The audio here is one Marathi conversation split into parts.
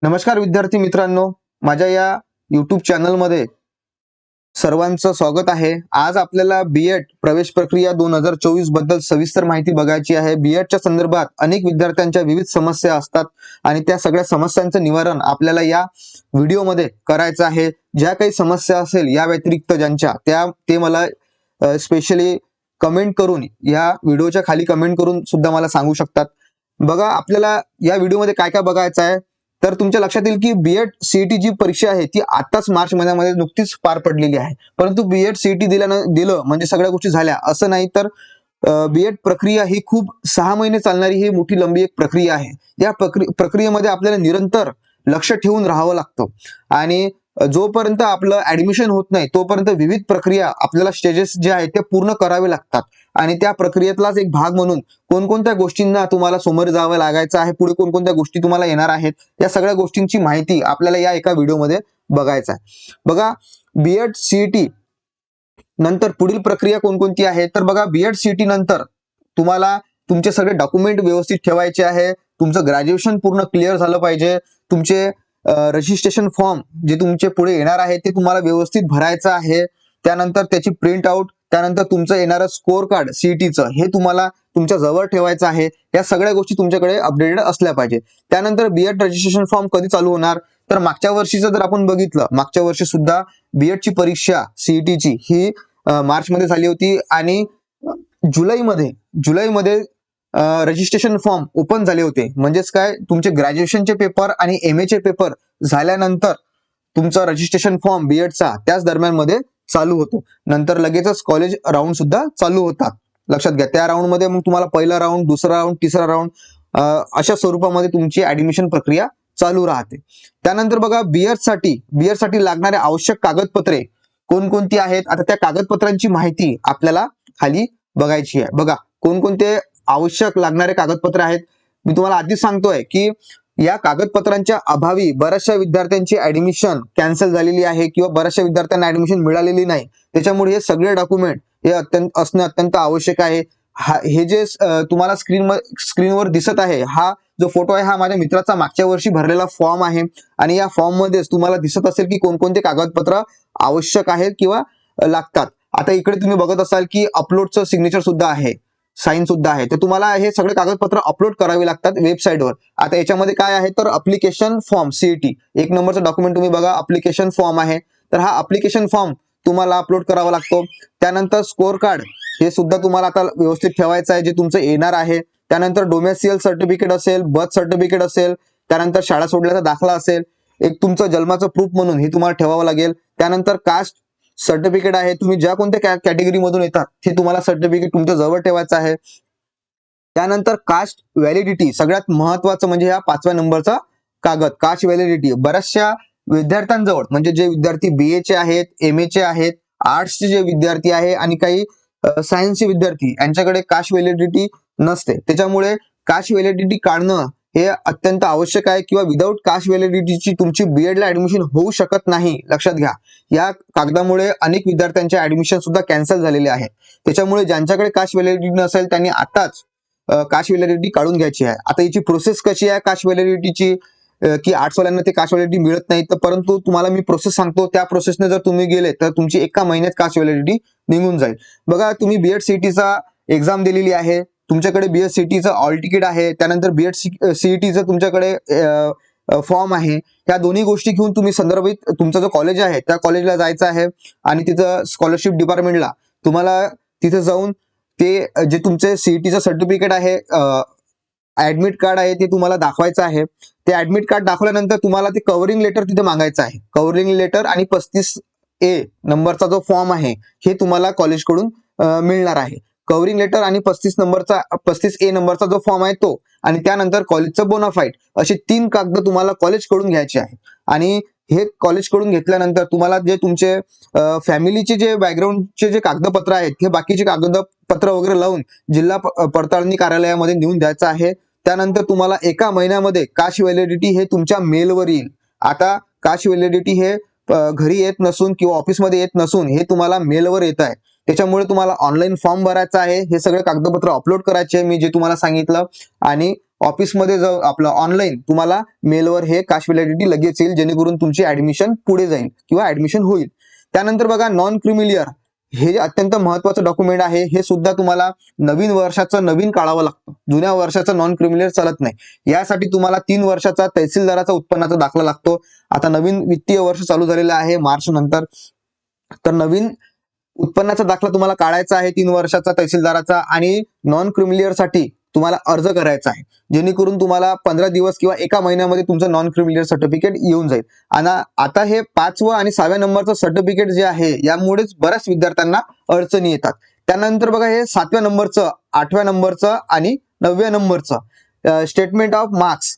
नमस्कार विद्यार्थी मित्रांनो, माझ्या या YouTube चॅनलमध्ये सर्वांचं स्वागत आहे। आज आपल्याला बीएड प्रवेश प्रक्रिया 2024 बद्दल सविस्तर माहिती बघायची आहे। बीएडच्या संदर्भात अनेक विद्यार्थ्यांच्या विविध समस्या असतात आणि त्या सगळ्या समस्यांचं निवारण आपल्याला या व्हिडिओमध्ये करायचं आहे। ज्या काही समस्या असेल या व्यतिरिक्त ज्यांच्या ते मला स्पेशली कमेंट करून या व्हिडिओच्या खाली कमेंट करून सुद्धा मला सांगू शकतात। बघा, आपल्याला या व्हिडिओमध्ये काय काय बघायचं आहे तर तुमच्या लक्षात येईल की बीएड सीईटी जी परीक्षा आहे ती आताच मार्च महिन्यामध्ये नुकतीच पार पडलेली आहे। परंतु बीएड सीईटी दिलं म्हणजे सगळ्या गोष्टी झाल्या असं नाही, तर बीएड प्रक्रिया ही खूप 6 महिने चालणारी ही मोठी लंबी एक प्रक्रिया आहे। या प्रक्रियेमध्ये आपल्याला निरंतर लक्ष ठेवून राहावं लागतं आणि जोपर्यंत आपलं ऍडमिशन होत नाही तोपर्यंत विविध प्रक्रिया आपल्याला स्टेजेस जे आहेत ते पूर्ण करावे लागतात आणि त्या प्रक्रियेतलाच एक भाग म्हणून कोणकोणत्या गोष्टींना तुम्हाला समोर जावं लागायचं आहे, पुढे कोणकोणत्या गोष्टी तुम्हाला येणार आहेत, या सगळ्या गोष्टींची माहिती आपल्याला या एका व्हिडिओमध्ये बघायचं आहे। बघा, बीएड सीईटी नंतर पुढील प्रक्रिया कोणकोणती आहे तर बघा, बीएड सीईटी नंतर तुम्हाला तुमचे सगळे डॉक्युमेंट व्यवस्थित ठेवायचे आहे। तुमचं ग्रॅज्युएशन पूर्ण क्लिअर झालं पाहिजे। तुमचे रजिस्ट्रेशन फॉर्म जे तुमचे पुढे येणार आहे ते तुम्हाला व्यवस्थित भरायचं आहे। त्यानंतर त्याची प्रिंट आउट, त्यानंतर तुमचं येणारं स्कोर कार्ड सीईटीचं हे तुम्हाला तुमच्या जवळ ठेवायचं आहे। या सगळ्या गोष्टी तुमच्याकडे अपडेटेड असल्या पाहिजे। त्यानंतर बीएड रजिस्ट्रेशन फॉर्म कधी चालू होणार तर मागच्या वर्षीचं जर आपण बघितलं, मागच्या वर्षी सुद्धा बीएडची परीक्षा सीईटीची ही मार्च मध्ये झाली होती आणि जुलैमध्ये रजिस्ट्रेशन फॉर्म ओपन झाले होते। म्हणजेच काय, तुमचे ग्रॅज्युएशनचे पेपर आणि एमएचे पेपर झाल्यानंतर तुमचा रजिस्ट्रेशन फॉर्म बीएडचा त्याच दरम्यान मध्ये चालू होतो। नंतर लगेचच कॉलेज राऊंड सुद्धा चालू होतात। लक्षात घ्या, त्या राऊंड मध्ये मग तुम्हाला पहिला राऊंड, दुसरा राऊंड, तिसरा राऊंड अशा स्वरूपामध्ये तुमची ऍडमिशन प्रक्रिया चालू राहते। त्यानंतर बघा, बीएड साठी लागणारे आवश्यक कागदपत्रे कोणकोणती आहेत। आता त्या कागदपत्रांची माहिती आपल्याला खाली बघायची आहे। बघा, कोणकोणते आवश्यक लागणारे कागदपत्र आहेत मी तुम्हाला आधीच सांगतोय की या कागदपत्रांच्या अभावी बऱ्याचशा विद्यार्थ्यांची ऍडमिशन कॅन्सल झालेली आहे किंवा बऱ्याचशा विद्यार्थ्यांना ऍडमिशन मिळालेली नाही। त्याच्यामुळे हे सगळे डॉक्युमेंट हे असणं अत्यंत आवश्यक आहे। हे जे तुम्हाला स्क्रीनवर दिसत आहे, हा जो फोटो आहे हा माझ्या मित्राचा मागच्या वर्षी भरलेला फॉर्म आहे आणि या फॉर्म मध्येच तुम्हाला दिसत असेल की कोणकोणते कागदपत्र आवश्यक आहेत किंवा लागतात। आता इकडे तुम्ही बघत असाल की अपलोडचं सिग्नेचर सुद्धा आहे, साइन सुद्धा आहे, तर तुम्हाला हे सगळे कागदपत्र अपलोड करावे लागतात वेबसाईटवर। आता याच्यामध्ये काय आहे तर अप्लिकेशन फॉर्म सीईटी एक नंबरचा डॉक्युमेंट तुम्ही बघा, अप्लिकेशन फॉर्म आहे, तर हा अप्लिकेशन फॉर्म तुम्हाला अपलोड करावा लागतो। त्यानंतर स्कोर कार्ड हे सुद्धा तुम्हाला आता व्यवस्थित ठेवायचं आहे जे तुमचं येणार आहे। त्यानंतर डोमेसियल सर्टिफिकेट असेल, बर्थ सर्टिफिकेट असेल, त्यानंतर शाळा सोडल्याचा दाखला असेल, एक तुमचं जन्माचं प्रूफ म्हणून हे तुम्हाला ठेवावं लागेल। त्यानंतर कास्ट सर्टिफिकेट आहे, तुम्ही ज्या कोणत्या कॅटेगरी मधून येतात ते तुम्हाला सर्टिफिकेट तुमच्या जवळ ठेवायचं आहे। त्यानंतर कास्ट व्हॅलिडिटी, सगळ्यात महत्वाचं म्हणजे हा 5व्या नंबरचा कागद, कास्ट व्हॅलिडिटी बऱ्याचशा विद्यार्थ्यांजवळ, म्हणजे जे विद्यार्थी बीए चे आहेत, एमए चे आहेत, आर्ट्सचे जे विद्यार्थी आहे आणि काही सायन्सचे विद्यार्थी यांच्याकडे कास्ट व्हॅलिडिटी नसते। त्याच्यामुळे कास्ट व्हॅलिडिटी काढणं हे अत्यंत आवश्यक आहे किंवा विदाऊट कास्ट व्हॅलिडिटीची तुमची बीएडला ऍडमिशन होऊ शकत नाही। लक्षात घ्या, या कागदामुळे अनेक विद्यार्थ्यांचे ऍडमिशन सुद्धा कॅन्सल झालेले आहेत। त्याच्यामुळे ज्यांच्याकडे कास्ट व्हॅलिडिटी नसेल त्यांनी आताच कास्ट व्हॅलिडिटी काढून घ्यायची आहे। आता याची प्रोसेस कशी आहे कास्ट व्हॅलिडिटीची, की आर्ट्सवाल्यांना ते कास्ट व्हॅलिडिटी मिळत नाही, तर परंतु तुम्हाला मी प्रोसेस सांगतो, त्या प्रोसेसने जर तुम्ही गेले तर तुमची एका महिन्यात कास्ट व्हॅलिडिटी निघून जाईल। बघा, तुम्ही बीएड सीईटीचा एक्झाम दिलेली आहे, तुमच्याकडे बीएड सीईटीचं ऑल तिकीट आहे, त्यानंतर बीएड सीईटीचं तुमच्याकडे फॉर्म आहे। त्या दोन्ही गोष्टी घेऊन तुम्ही संदर्भित तुमचा जो कॉलेज आहे त्या कॉलेजला जायचं आहे आणि तिथं स्कॉलरशिप डिपार्टमेंटला तुम्हाला तिथे जाऊन ते जे तुमचे सीईटीचं सर्टिफिकेट आहे, ऍडमिट कार्ड आहे, ते तुम्हाला दाखवायचं आहे। ते ऍडमिट कार्ड दाखवल्यानंतर तुम्हाला ते कव्हरिंग लेटर तिथे मागायचं आहे। कव्हरिंग लेटर आणि 35A नंबरचा जो फॉर्म आहे हे तुम्हाला कॉलेजकडून मिळणार आहे। कव्हरिंग लेटर आणि 35A नंबरचा जो फॉर्म आहे तो, आणि त्यानंतर कॉलेजचं बोनाफाईड, असे 3 कागद तुम्हाला कॉलेजकडून घ्यायचे आहे। आणि हे कॉलेजकडून घेतल्यानंतर तुम्हाला जे तुमचे फॅमिलीचे जे बॅकग्राऊंडचे जे कागदपत्र आहेत हे बाकीचे कागदपत्र वगैरे लावून जिल्हा पडताळणी कार्यालयामध्ये नेऊन द्यायचं आहे। त्यानंतर तुम्हाला एका महिन्यामध्ये कास्ट व्हॅलिडिटी हे तुमच्या मेलवर येईल। आता कास्ट व्हॅलिडिटी हे घरी येत नसून किंवा ऑफिसमध्ये येत नसून हे तुम्हाला मेलवर येत आहे। त्याच्यामुळे तुम्हाला ऑनलाईन फॉर्म भरायचा आहे, हे सगळे कागदपत्र अपलोड करायचे मी जे तुम्हाला सांगितलं, आणि ऑफिसमध्ये आपलं ऑनलाईन तुम्हाला मेलवर हे कास्ट व्हॅलिडिटी लगेच येईल, जेणेकरून तुमची ऍडमिशन पुढे जाईल किंवा ऍडमिशन होईल. त्यानंतर बघा नॉन क्रिमिलियर, हे जे अत्यंत महत्वाचं डॉक्युमेंट आहे, हे सुद्धा तुम्हाला नवीन वर्षाचं नवीन काढावं लागतं. जुन्या वर्षाचं नॉन क्रिमिलियर चालत नाही. यासाठी तुम्हाला 3 वर्षाचा तहसीलदाराचा उत्पन्नाचा दाखला लागतो. आता नवीन वित्तीय वर्ष चालू झालेलं आहे मार्च नंतर, तर नवीन उत्पन्नाचा दाखला तुम्हाला काढायचा आहे 3 वर्षाचा तहसीलदाराचा, आणि नॉन क्रिमिलियर साठी तुम्हाला अर्ज करायचा आहे, जेणेकरून तुम्हाला 15 दिवस किंवा एका महिन्यामध्ये तुमचं नॉन क्रिमिलियर सर्टिफिकेट येऊन जाईल. आणि आता हे 5व्या आणि 6व्या नंबरचं सर्टिफिकेट जे आहे, यामुळेच बऱ्याच विद्यार्थ्यांना अडचणी येतात. त्यानंतर बघा हे 7व्या नंबरचं, 8व्या नंबरचं आणि 9व्या नंबरचं स्टेटमेंट ऑफ मार्क्स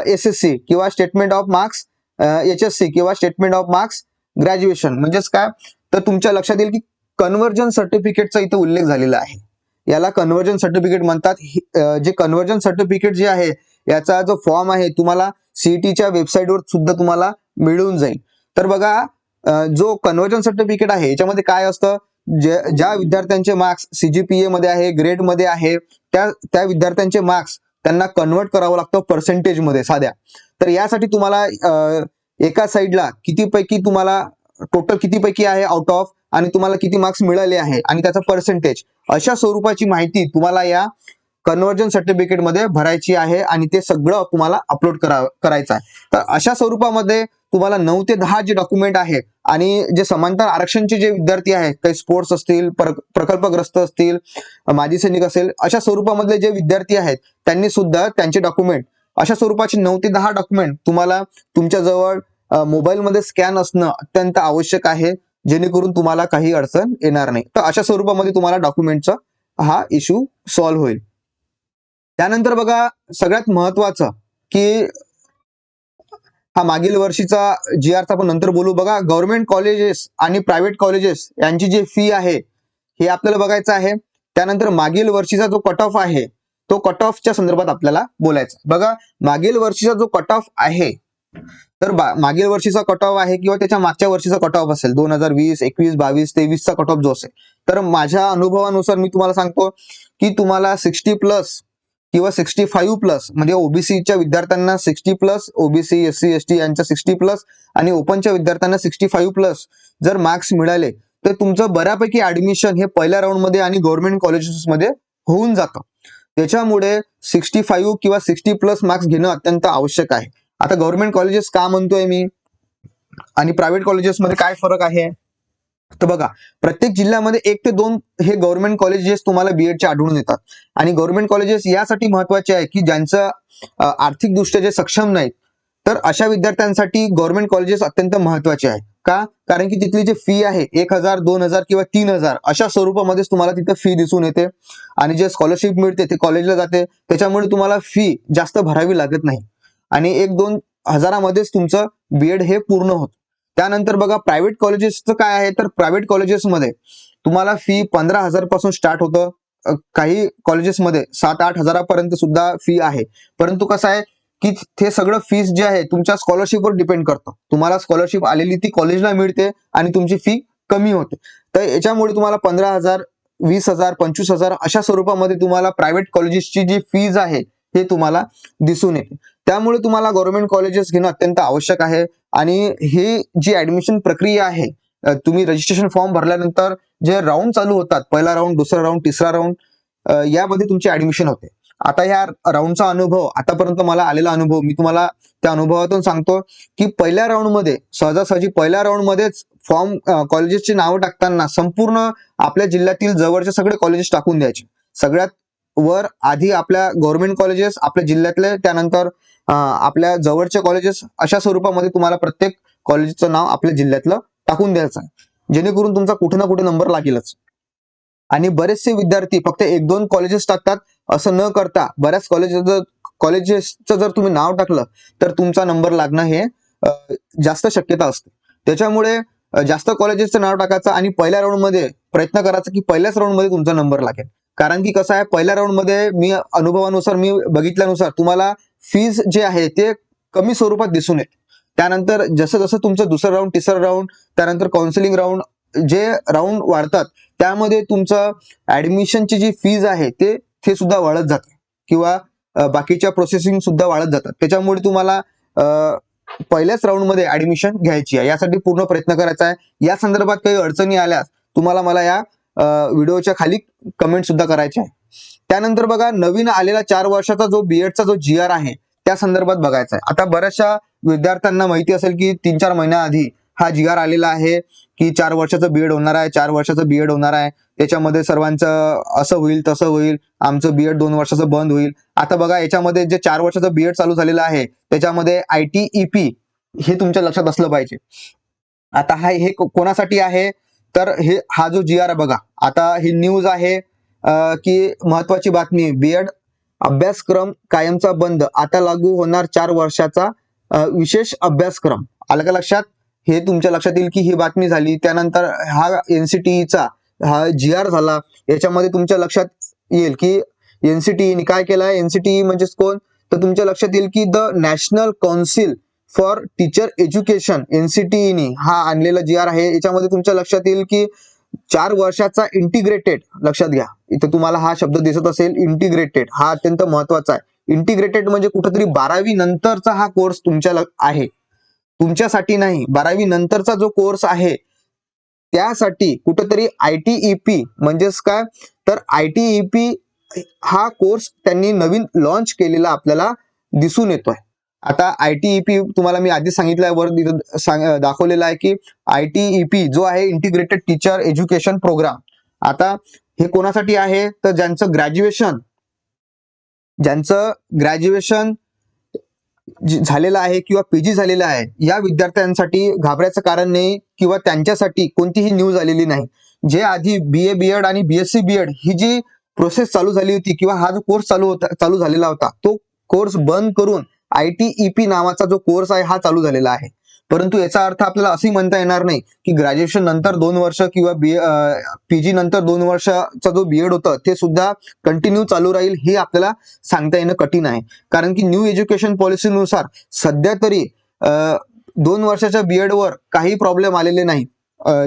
SSC किंवा स्टेटमेंट ऑफ मार्क्स HSC किंवा स्टेटमेंट ऑफ मार्क्स ग्रॅज्युएशन, म्हणजेच काय, तर तुमच्या लक्षात येईल की कन्व्हर्जन सर्टिफिकेटचा इथं उल्लेख झालेला आहे. याला कन्व्हर्जन सर्टिफिकेट म्हणतात. जे कन्व्हर्जन सर्टिफिकेट जे आहे, याचा जो फॉर्म आहे तुम्हाला CETच्या वेबसाईटवर सुद्धा तुम्हाला मिळून जाईल. तर बघा जो कन्व्हर्जन सर्टिफिकेट आहे, याच्यामध्ये काय असतं, ज्या विद्यार्थ्यांचे मार्क्स CGPA मध्ये आहे, ग्रेड मध्ये आहे, त्या विद्यार्थ्यांचे मार्क्स त्यांना कन्वर्ट करावं लागतं पर्सेंटेज मध्ये साध्या. तर यासाठी तुम्हाला एका साईडला कितीपैकी तुम्हाला टोटल कितीपैकी आहे आउट ऑफ, आणि तुम्हाला किती मार्क्स मिळाले आहे आणि त्याचा पर्सेंटेज, अशा स्वरूपाची माहिती तुम्हाला या कन्व्हर्जन सर्टिफिकेट मध्ये भरायची आहे, आणि ते सगळं तुम्हाला अपलोड करायचं आहे. तर अशा स्वरूपामध्ये तुम्हाला 9 ते 10 जे डॉक्युमेंट आहेत, आणि जे समांतर आरक्षणचे जे विद्यार्थी आहेत, काही स्पोर्ट्स असतील, प्रकल्पग्रस्त असतील, माजी सैनिक असेल, अशा स्वरूपामधले जे विद्यार्थी आहेत, त्यांनी सुद्धा त्यांचे डॉक्युमेंट, अशा स्वरूपाचे 9 ते 10 डॉक्युमेंट तुम्हाला तुमच्या जवळ मोबाईलमध्ये स्कॅन असणं अत्यंत आवश्यक आहे, जेणेकरून तुम्हाला काही अडचण येणार नाही. तर अशा स्वरूपामध्ये तुम्हाला डॉक्युमेंटचा हा इश्यू सॉल्व्ह होईल. त्यानंतर बघा सगळ्यात महत्वाचं की हा मागील वर्षीचा GR चा आपण नंतर बोलू. बघा गव्हर्नमेंट कॉलेजेस आणि प्रायव्हेट कॉलेजेस यांची जी फी आहे, हे आपल्याला बघायचं आहे. त्यानंतर मागील वर्षीचा जो कट ऑफ आहे, तो कट ऑफच्या संदर्भात आपल्याला बोलायचं. बघा मागील वर्षीचा जो कट ऑफ आहे, तर मागील वर्षीचा कट ऑफ आहे किंवा त्याच्या मागच्या वर्षीचा कट ऑफ असेल, 2020, 21, 22, 23 चा कट ऑफ जो असेल, तर माझ्या अनुभवानुसार मी तुम्हाला सांगतो की तुम्हाला 60+ किंवा 65+, म्हणजे ओबीसीच्या विद्यार्थ्यांना 60+, ओबीसी SC ST यांच्या 60+, आणि ओपनच्या विद्यार्थ्यांना 65+ जर मार्क्स मिळाले, तर तुमचं बऱ्यापैकी ऍडमिशन हे पहिल्या राऊंड मध्ये आणि गव्हर्नमेंट कॉलेजेसमध्ये होऊन जातं. त्याच्यामुळे 65 किंवा 60+ मार्क्स घेणं अत्यंत आवश्यक आहे. आता गव्हर्नमेंट कॉलेजेस का म्हणतोय मी, आणि प्रायव्हेट कॉलेजेसमध्ये काय फरक आहे, तर बघा प्रत्येक जिल्ह्यामध्ये 1 ते 2 हे गव्हर्नमेंट कॉलेजेस तुम्हाला BEdचे आढळून येतात. आणि गव्हर्नमेंट कॉलेजेस यासाठी महत्वाचे आहे की ज्यांचं आर्थिकदृष्ट्या जे सक्षम नाहीत, तर अशा विद्यार्थ्यांसाठी गव्हर्नमेंट कॉलेजेस अत्यंत महत्वाचे आहे. का? कारण की तिथली जी फी आहे 1000, 2000 किंवा 3000 अशा स्वरूपामध्येच तुम्हाला तिथं फी दिसून येते, आणि जे स्कॉलरशिप मिळते ते कॉलेजला जाते. त्याच्यामुळे तुम्हाला फी जास्त भरावी लागत नाही, आणि 1-2 हजारामध्येच तुमचं BEd हे पूर्ण होतं. त्यानंतर बघा प्रायव्हेट कॉलेजेसचं काय आहे, तर प्रायव्हेट कॉलेजेसमध्ये तुम्हाला फी 15,000 पासून स्टार्ट होतं. काही कॉलेजेसमध्ये 7-8 हजारापर्यंत सुद्धा फी आहे. परंतु कसं आहे की ते सगळं फीस जे आहे तुमच्या स्कॉलरशिपवर डिपेंड करतं. तुम्हाला स्कॉलरशिप आलेली ती कॉलेजला मिळते आणि तुमची फी कमी होते. तर याच्यामुळे तुम्हाला 15,000, 20,000, 25,000 अशा स्वरूपामध्ये तुम्हाला प्रायव्हेट कॉलेजेसची जी फीज आहे हे तुम्हाला दिसून येते. त्यामुळे तुम्हाला गव्हर्नमेंट कॉलेजेस घेणं अत्यंत आवश्यक आहे. आणि ही जी ऍडमिशन प्रक्रिया आहे, तुम्ही रजिस्ट्रेशन फॉर्म भरल्यानंतर जे राऊंड चालू होतात, पहिला राऊंड, दुसरा राऊंड, तिसरा राऊंड, यामध्ये तुमची ऍडमिशन होते. आता या राऊंडचा अनुभव, आतापर्यंत मला आलेला अनुभव मी तुम्हाला त्या अनुभवातून सांगतो की पहिल्या राऊंडमध्ये सहजासहजी पहिल्या राऊंडमध्येच फॉर्म कॉलेजेसची नावं टाकताना संपूर्ण आपल्या जिल्ह्यातील जवळचे सगळे कॉलेजेस टाकून द्यायचे. सगळ्यात वर आधी आपल्या गव्हर्नमेंट कॉलेजेस, आपल्या जिल्ह्यातले, त्यानंतर आपल्या जवळचे कॉलेजेस, अशा स्वरूपामध्ये तुम्हाला प्रत्येक कॉलेजचं नाव आपल्या जिल्ह्यातलं टाकून द्यायचं आहे, जेणेकरून तुमचा कुठे ना कुठे नंबर लागेलच. आणि बरेचसे विद्यार्थी फक्त 1-2 कॉलेजेस टाकतात. असं न करता बऱ्याच कॉलेजेसचं जर तुम्ही नाव टाकलं तर तुमचा नंबर लागणं हे जास्त शक्यता असते. त्याच्यामुळे जास्त कॉलेजेसचं नाव टाकायचं आणि पहिल्या राऊंड मध्ये प्रयत्न करायचा की पहिल्याच राऊंड मध्ये तुमचा नंबर लागेल. कारण की कसं आहे, पहिल्या राऊंड मध्ये मी अनुभवानुसार, मी बघितल्यानुसार तुम्हाला फीज जे आहे ते कमी स्वरूपात दिसून येते. त्यानंतर जसं जसं तुमचं दुसरं राऊंड, तिसरं राऊंड, त्यानंतर काउन्सिलिंग राऊंड, जे राऊंड वाढतात त्यामध्ये तुमचं ऍडमिशनची जी फीज आहे ते सुद्धा वाढत जाते, किंवा बाकीच्या प्रोसेसिंग सुद्धा वाढत जातात. त्याच्यामुळे तुम्हाला पहिल्याच राऊंडमध्ये ऍडमिशन घ्यायची आहे. यासाठी पूर्ण प्रयत्न करायचा आहे. या संदर्भात काही अडचणी आल्यास तुम्हाला मला या व्हिडिओच्या खाली कमेंट सुद्धा करायचे आहे. त्यानंतर बघा, नवीन आलेला 4 वर्षाचा जो बीएडचा जो GR आहे त्या संदर्भात बघायचा आहे. आता बऱ्याचशा विद्यार्थ्यांना माहिती असेल की 3-4 महिन्याआधी हा GR आलेला आहे की 4 वर्षाचं बीएड होणार आहे, 4 वर्षाचं बीएड होणार आहे. त्याच्यामध्ये सर्वांचं असं होईल तसं होईल, आमचं बीएड 2 वर्षाचं बंद होईल. आता बघा, याच्यामध्ये जे 4 वर्षाचं बीएड चालू झालेलं आहे त्याच्यामध्ये ITEP हे तुमच्या लक्षात असलं पाहिजे. आता हे कोणासाठी आहे, तर हा जो GR आहे बघा, आता ही न्यूज आहे की महत्वाची बातमी, बीएड अभ्यासक्रम कायमचा बंद, आता लागू होणार 4 वर्षाचा विशेष अभ्यासक्रम. आलं का लक्षात? हे तुमच्या लक्षात येईल की ही बातमी झाली. त्यानंतर हा NCTEचा हा GR झाला. याच्यामध्ये तुमच्या लक्षात येईल की NCTE काय केलंय. NCTE म्हणजेच कोण, तर तुमच्या लक्षात येईल की the national council for teacher education, NCTE हा आणलेला GR आहे. याच्यामध्ये तुमच्या लक्षात येईल की 4 वर्षाचा इंटिग्रेटेड, लक्षात घ्या, इथं तुम्हाला हा शब्द दिसत असेल इंटिग्रेटेड, हा अत्यंत महत्वाचा आहे. इंटिग्रेटेड म्हणजे कुठेतरी 12वी नंतरचा हा कोर्स आहे, तुमच्यासाठी नाही. 12वी नंतरचा जो कोर्स आहे त्यासाठी कुठेतरी ITEP म्हणजेच काय, तर ITEP हा कोर्स त्यांनी नवीन लॉन्च केलेला आपल्याला दिसून येतोय. आता ITEP तुम्हाला मी आधी सांगितलंय, वर दाखवलेला आहे की ITEP जो आहे इंटिग्रेटेड टीचर एज्युकेशन प्रोग्राम. आता हे कोणासाठी आहे, तर ज्यांचं ग्रॅज्युएशन झालेलं आहे किंवा PG झालेलं आहे, या विद्यार्थ्यांसाठी घाबरायचं कारण नाही किंवा त्यांच्यासाठी कोणतीही न्यूज आलेली नाही. जे आधी BA BEd आणि BSc BEd ही जी प्रोसेस चालू झाली होती किंवा हा जो कोर्स चालू झालेला होता, तो कोर्स बंद करून ITEP नावाचा जो कोर्स आहे हा चालू झालेला आहे. परंतु याचा अर्थ आपल्याला असंही म्हणता येणार नाही की ग्रॅज्युएशन नंतर 2 वर्ष किंवा PG नंतर 2 वर्षाचा जो बीएड होतं ते सुद्धा कंटिन्यू चालू राहील, हे आपल्याला सांगता येणं कठीण आहे. कारण की न्यू एज्युकेशन पॉलिसीनुसार सध्या तरी 2 वर्षाच्या बीएड वर काही प्रॉब्लेम आलेले नाही.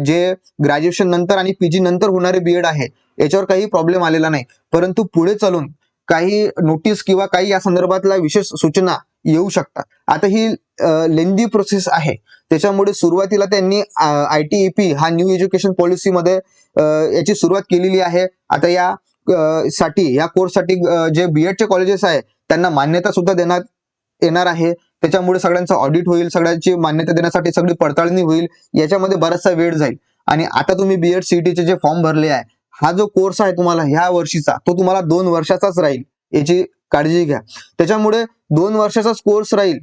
जे ग्रॅज्युएशन नंतर आणि PG नंतर होणारे बीएड आहे याच्यावर काही प्रॉब्लेम आलेला नाही. परंतु पुढे चालून काही नोटीस किंवा काही या संदर्भातल्या विशेष सूचना येऊ शकतात. आता ही लेंदी प्रोसेस आहे, त्याच्यामुळे सुरुवातीला त्यांनी ITEP हा न्यू एज्युकेशन पॉलिसीमध्ये याची सुरुवात केलेली आहे. आता या कोर्ससाठी जे बीएडचे कॉलेजेस आहे त्यांना मान्यता सुद्धा देण्यात येणार आहे. त्याच्यामुळे सगळ्यांचं ऑडिट होईल, सगळ्यांची मान्यता देण्यासाठी सगळी पडताळणी होईल. याच्यामध्ये बराचसा वेळ जाईल. आणि आता तुम्ही BEd CETचे जे फॉर्म भरले आहे, हा जो कोर्स आहे तुम्हाला ह्या वर्षीचा, तो तुम्हाला 2 वर्षाचाच राहील, याची काळजी घ्या. त्याच्यामुळे 2 वर्षाचाच कोर्स राहील.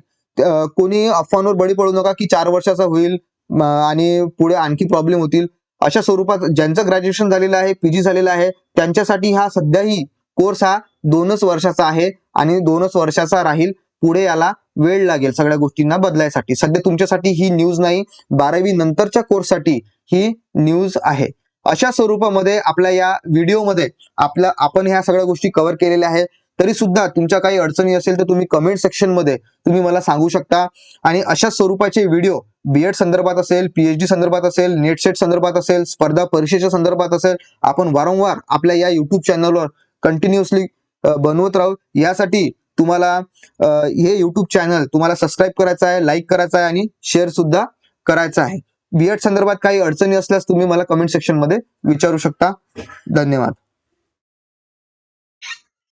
कोणी अफवांवर बळी पडू नका की 4 वर्षाचा होईल आणि पुढे आणखी प्रॉब्लेम होतील. अशा स्वरूपात ज्यांचं ग्रॅज्युएशन झालेलं आहे, PG झालेलं आहे, त्यांच्यासाठी हा सध्याही कोर्स हा 2च वर्षाचा आहे आणि 2च वर्षाचा राहील. पुढे याला वेळ लागेल सगळ्या गोष्टींना बदलायसाठी. सध्या तुमच्यासाठी ही न्यूज नाही, 12वी नंतरच्या कोर्ससाठी ही न्यूज आहे. अशा स्वरूपामध्ये आपल्या या व्हिडिओमध्ये आपण ह्या सगळ्या गोष्टी कव्हर केलेल्या आहेत. तरी सुद्धा तुमच्या काही अडचणी असेल तर तुम्ही कमेंट सेक्शन मध्ये तुम्ही मला सांगू शकता. आणि अशा स्वरूपाचे व्हिडिओ बीएड संदर्भात असेल, PhD संदर्भात असेल, नेट सेट संदर्भात असेल, स्पर्धा परीक्षेच्या संदर्भात असेल, आपण वारंवार आपल्या या युट्यूब चॅनलवर कंटिन्युअसली बनवत राहू. यासाठी तुम्हाला हे युट्यूब चॅनल तुम्हाला सबस्क्राईब करायचं आहे, लाईक करायचं आहे आणि शेअर सुद्धा करायचं आहे. बीएड संदर्भात काही अडचणी असल्यास तुम्ही मला कमेंट सेक्शन मध्ये विचारू शकता. धन्यवाद.